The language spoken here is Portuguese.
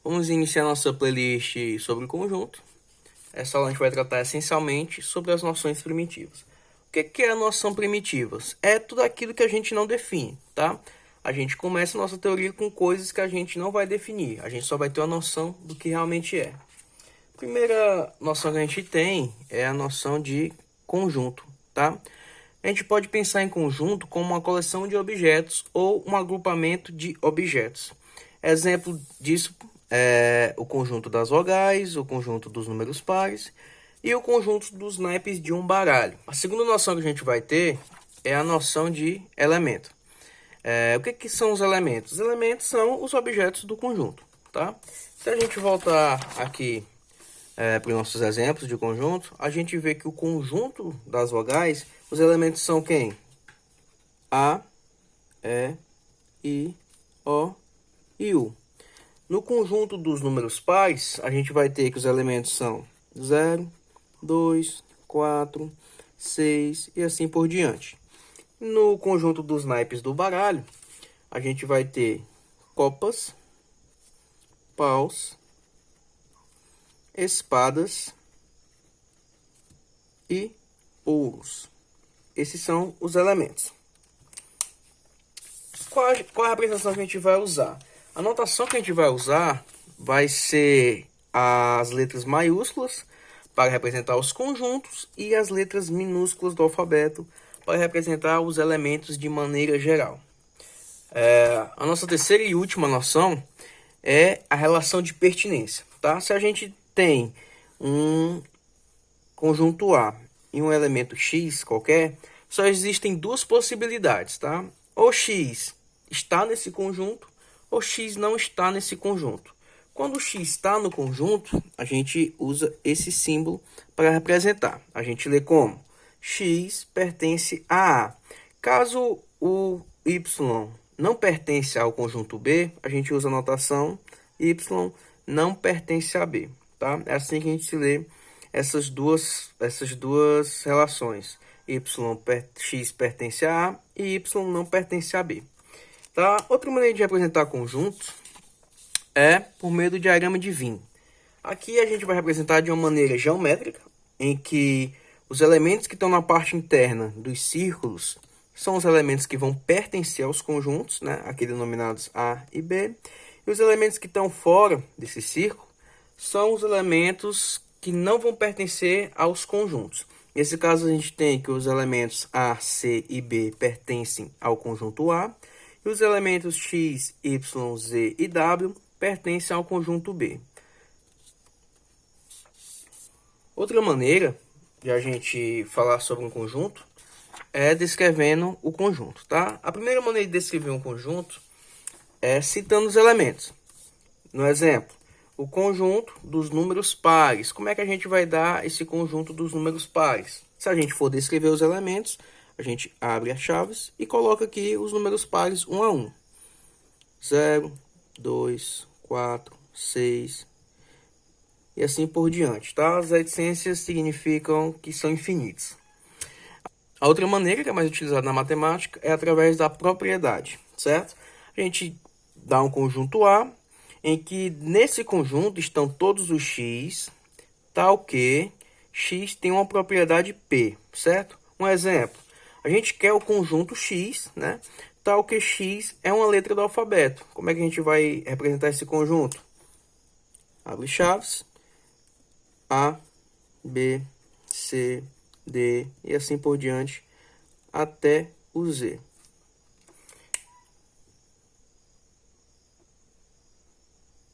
Vamos iniciar nossa playlist sobre o conjunto. Essa aula a gente vai tratar essencialmente sobre as noções primitivas. O que é a noção primitivas? É tudo aquilo que a gente não define, tá? A gente começa a nossa teoria com coisas que a gente não vai definir. A gente só vai ter uma noção do que realmente é. A primeira noção que a gente tem é a noção de conjunto, tá? A gente pode pensar em conjunto como uma coleção de objetos ou um agrupamento de objetos. Exemplo disso é o conjunto das vogais, o conjunto dos números pares e o conjunto dos naipes de um baralho. A segunda noção que a gente vai ter é a noção de elemento. O que são os elementos? Os elementos são os objetos do conjunto, tá? Se a gente voltar aqui para os nossos exemplos de conjunto, a gente vê que o conjunto das vogais, os elementos são quem? A, E, I, O e U. No conjunto dos números pares, a gente vai ter que os elementos são 0, 2, 4, 6 e assim por diante. No conjunto dos naipes do baralho, a gente vai ter copas, paus, espadas e ouros. Esses são os elementos. Qual a representação que a gente vai usar? A notação que a gente vai usar vai ser as letras maiúsculas para representar os conjuntos e as letras minúsculas do alfabeto para representar os elementos de maneira geral. A nossa terceira e última noção é a relação de pertinência, tá? Se a gente tem um conjunto A e um elemento X qualquer, só existem duas possibilidades, tá? Ou X está nesse conjunto, ou X não está nesse conjunto. Quando o X está no conjunto, a gente usa esse símbolo para representar. A gente lê como X pertence a A. Caso o Y não pertence ao conjunto B, a gente usa a notação Y não pertence a B. Tá? É assim que a gente se lê essas duas relações. X pertence a A e Y não pertence a B. Tá? Outra maneira de representar conjuntos é por meio do diagrama de Venn. Aqui a gente vai representar de uma maneira geométrica, em que os elementos que estão na parte interna dos círculos são os elementos que vão pertencer aos conjuntos, né? Aqui denominados A e B. E os elementos que estão fora desse círculo são os elementos que não vão pertencer aos conjuntos. Nesse caso, a gente tem que os elementos A, C e B pertencem ao conjunto A, e os elementos X, Y, Z e W pertencem ao conjunto B. Outra maneira de a gente falar sobre um conjunto é descrevendo o conjunto, tá? A primeira maneira de descrever um conjunto é citando os elementos. No exemplo, o conjunto dos números pares. Como é que a gente vai dar esse conjunto dos números pares? Se a gente for descrever os elementos, a gente abre as chaves e coloca aqui os números pares um a um. 0, 2, 4, 6 e assim por diante, tá? As adicências significam que são infinitos. A outra maneira que é mais utilizada na matemática é através da propriedade, certo? A gente dá um conjunto A, em que nesse conjunto estão todos os x, tal que x tem uma propriedade P, certo? Um exemplo, a gente quer o conjunto x, né? Tal que x é uma letra do alfabeto. Como é que a gente vai representar esse conjunto? Abre chaves, A, B, C, D e assim por diante, até o Z.